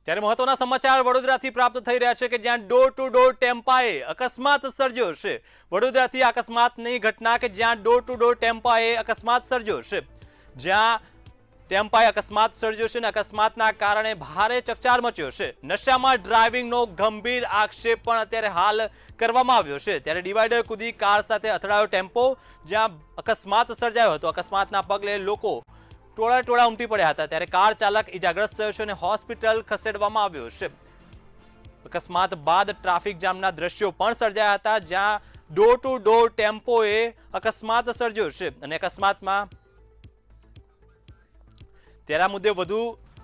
ત્યારે મહત્વના સમાચાર વડોદરાથી પ્રાપ્ત થઈ રહ્યા છે કે જ્યાં ડોર ટુ ડોર ટેમ્પાએ અકસ્માત સર્જ્યો છે। વડોદરાથી અકસ્માતની ઘટના કે જ્યાં ડોર ટુ ડોર ટેમ્પાએ અકસ્માત સર્જ્યો છે, જ્યાં ટેમ્પાએ અકસ્માત સર્જ્યો છે અને અકસ્માતના કારણે ભારે ચકચાર મચ્યો છે। નશામાં ડ્રાઇવિંગનો ગંભીર આક્ષેપ પણ અત્યારે હાલ કરવામાં આવ્યો છે। ત્યારે ડિવાઈડર કૂદી કાર સાથે અથડાયો ટેમ્પો, જ્યાં અકસ્માત સર્જાયો હતો। અકસ્માતના પગલે લોકો ટોળા ઉમટી પડ્યા હતા। ત્યારે કાર ચાલક ઇજાગ્રસ્ત થયો છે અને હોસ્પિટલ ખસેડવામાં આવ્યો છે। અકસ્માત બાદ ટ્રાફિક જામના દ્રશ્યો પણ સર્જાયા હતા, જ્યાં ડોર ટુ ડોર ટેમ્પોએ અકસ્માત સર્જ્યો છે અને અકસ્માતમાં ત્યારે આ મુદ્દે વધુ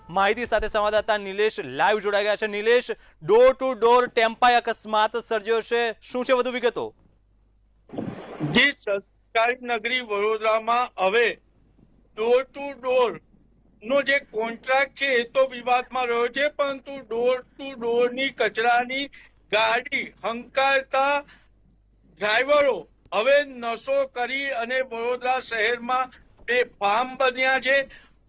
માહિતી સાથે સંવાદદાતા નિલેશ લાઈવ જોડાઈ ગયા છે। નિલેશ, ડોર ટુ ડોર ટેમ્પાએ અકસ્માત સર્જ્યો છે, શું છે વધુ વિગતો? જી, સંસ્કારી નગરી વડોદરામાં હવે ડોર ટુ ડોર નો જે કોન્ટ્રાક્ટ છે એ તો વિવાદમાં રહ્યો છે, પરંતુ ડોર ટુ ડોર ની કચરાની ગાડી હંકારતા ડ્રાઈવરો હવે નશો કરી અને વડોદરા શહેરમાં બેફામ બન્યા છે।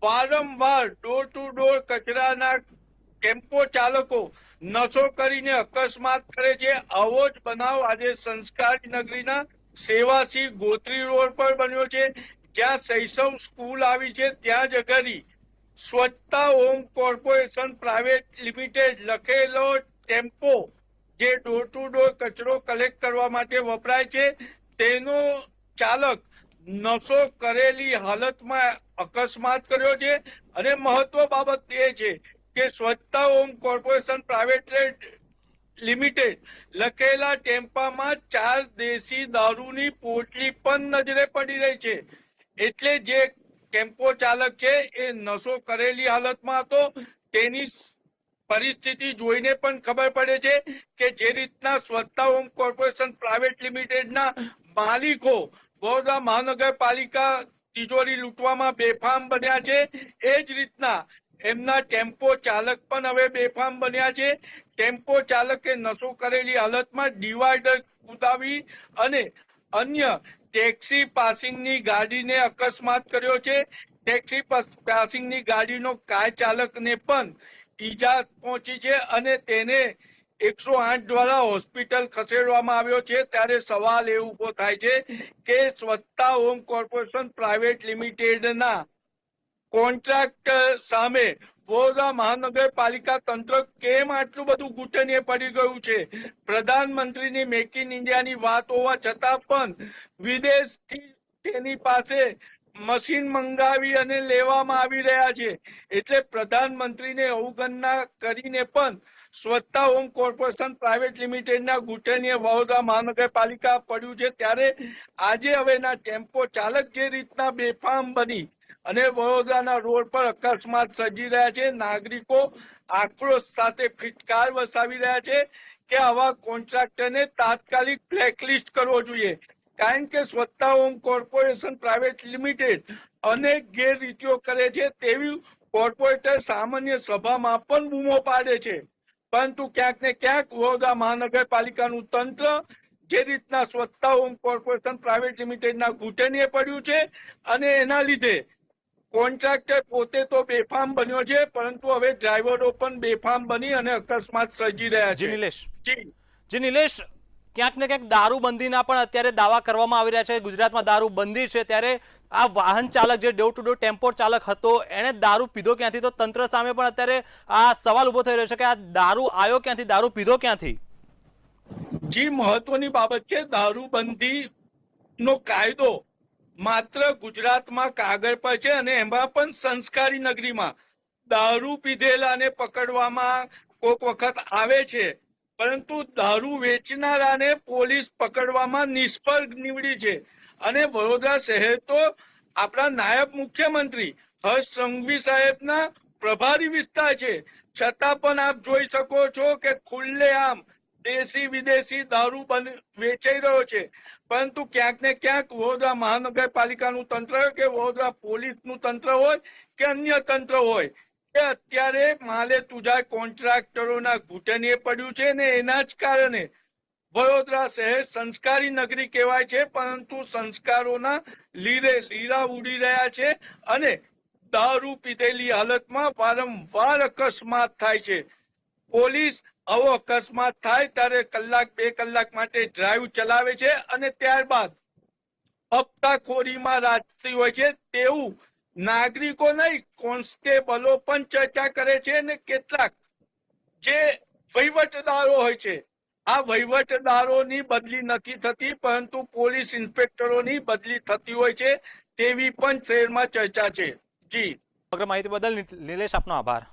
વારંવાર ડોર ટુ ડોર કચરાના ટેમ્પો ચાલકો નશો કરીને અકસ્માત કરે છે। આવો જ બનાવ આજે સંસ્કારી નગરીના સેવાસી ગોત્રી રોડ પર બન્યો છે, જ્યાં શૈશવ સ્કૂલ આવી છે ત્યાં જ અગરી સ્વચ્છતા હોમ કોર્પોરેશન પ્રાઇવેટ લિમિટેડ લખેલો ટેમ્પો જે ડોર ટુ ડોર કચરો કલેક્ટ કરવા માટે વપરાય છે તેનો ચાલક નશો કરેલી હાલતમાં અકસ્માત કર્યો છે। અને મહત્વ બાબત એ છે કે સ્વચ્છતા હોમ કોર્પોરેશન પ્રાઇવેટ લિમિટેડ લખેલા ટેમ્પામાં 4 દેશી દારૂની પોટલી પણ નજરે પડી રહી છે। એટલે જે ટેમ્પો ચાલક છે એ નશો કરેલી હાલતમાં હતો। તેની પરિસ્થિતિ જોઈને પણ ખબર પડે છે કે જે રીતના સ્વચ્છતા હોમ કોર્પોરેશન પ્રાઇવેટ લિમિટેડના માલિકો વડોદરા મહાનગરપાલિકા તિજોરી લૂંટવામાં બેફામ બન્યા છે, એ જ રીતના એમના ટેમ્પો ચાલક પણ હવે બેફામ બન્યા છે। ટેમ્પો ચાલકે નશો કરેલી હાલતમાં ડિવાઈડર કુદાવી અને અન્ય ટેક્સી પાસિંગની ગાડીને અકસ્માત કર્યો છે। ટેક્સી પાસિંગની ગાડીનો કાર ચાલકને પણ ઈજા પહોંચી છે અને તેને 108 દ્વારા હોસ્પિટલ ખસેડવામાં આવ્યો છે। ત્યારે સવાલ એ ઉભો થાય છે કે સ્વચ્છતા હોમ કોર્પોરેશન પ્રાઇવેટ લિમિટેડના કોન્ટ્રાક્ટ સામે વડોદરા મહાનગરપાલિકા તંત્ર કેમ આટલું બધું ઘૂંટણીએ પડી ગયું છે? પ્રધાનમંત્રીની મેક ઇન ઇન્ડિયાની વાત હોવા છતાં પણ વિદેશથી તેની પાસે મશીન મંગાવી અને લેવામાં આવી રહ્યા છે। એટલે પ્રધાનમંત્રીને અવગણના કરીને પણ સ્વચ્છતા હોમ કોર્પોરેશન પ્રાઇવેટ લિમિટેડના ઘૂંટણીએ વડોદરા મહાનગરપાલિકા પડ્યું છે। ત્યારે આજે હવેના ટેમ્પો ચાલક જે રીતના બેફામ બની અને વડોદરાના રોડ પર અકસ્માત સર્જી રહ્યા છે, નાગરિકો આક્રોશ સાથે ફિટકાર વસાવી રહ્યા છે કે આવા કોન્ટ્રાક્ટરને તાત્કાલિક બ્લેકલિસ્ટ કરવો જોઈએ। કારણ કે સ્વચ્છતા હોમ કોર્પોરેશન પ્રાઇવેટ લિમિટેડ અનેક ગેરરીતિઓ કરે છે તેવી કોર્પોરેટર સામાન્ય સભામાં પણ બૂમો પાડે છે, પરંતુ ક્યાંક ને ક્યાંક વડોદરા મહાનગરપાલિકાનું તંત્ર જે રીતના સ્વચ્છતા હોમ કોર્પોરેશન પ્રાઇવેટ લિમિટેડના ઘૂંટણીએ પડ્યું છે અને એના લીધે કોન્ટ્રાક્ટર પોતે તો બેફામ બન્યો છે, પરંતુ હવે ડ્રાઈવરો પણ બેફામ બની અને અકસ્માત સર્જી રહ્યા જી છે। નિલેશ, ક્યાંક ને ક્યાંક દારૂબંધીના પણ અત્યારે દાવા કરવામાં આવી રહ્યા છે। ગુજરાતમાં દારૂબંધી છે, ત્યારે આ વાહન ચાલક જે ડોર ટુ ડોર ટેમ્પો ચાલક હતો એણે દારૂ પીધો ક્યાંથી? તો તંત્ર સામે પણ અત્યારે આ સવાલ ઉભો થઈ રહ્યો છે કે આ દારૂ આવ્યો ક્યાંથી, દારૂ પીધો ક્યાંથી? જી, મહત્વની બાબત છે દારૂબંધી નો કાયદો માત્ર ગુજરાતમાં કાગળ પર છે અને એમાં પણ સંસ્કારી નગરીમાં દારૂ પીધેલાને પકડવામાં કોઈક વખત આવે છે, પરંતુ દારૂ વેચનારાને પોલીસ પકડવામાં નિષ્ફળ નીવડી છે। અને વડોદરા શહેર તો આપણા નાયબ મુખ્યમંત્રી હર્ષ સંઘવી સાહેબના પ્રભારી વિસ્તાર છે, છતાં પણ આપ જોઈ શકો છો કે ખુલ્લેઆમ દેશી વિદેશી દારૂ વેચાઈ રહ્યો છે। પરંતુ ક્યાંક ને ક્યાંક વડોદરા મહાનગરપાલિકાનું તંત્ર હોય કે વડોદરા પોલીસનું તંત્ર હોય કે અન્ય તંત્ર હોય કે અત્યારે માલે તુજા કોન્ટ્રાક્ટરોના ઘૂંટણીએ પડ્યું છે ને એના જ કારણે વડોદરા શહેર સંસ્કારી નગરી કહેવાય છે, પરંતુ સંસ્કારોના લીરે લીરા ઉડી રહ્યા છે અને દારૂ પીધેલી હાલતમાં વારંવાર અકસ્માત થાય છે. પોલીસ આવો અકસ્માત થાય ત્યારે કલાક 2 કલાક માટે ડ્રાઈવ ચલાવે છે અને ત્યારબાદ હપ્તાખોરીમાં રાખતી હોય છે તેવું નાગરિકો નહીં કોન્સ્ટેબલો પણ ચર્ચા કરે છે અને કેટલાક જે વહીવટદારો હોય છે આ વહીવટદારોની બદલી નથી થતી પરંતુ પોલીસ ઇન્સ્પેક્ટરોની બદલી થતી હોય છે તેવી પણ શહેરમાં ચર્ચા છે. જી સમગ્ર માહિતી બદલ નિલેશ આપનો આભાર.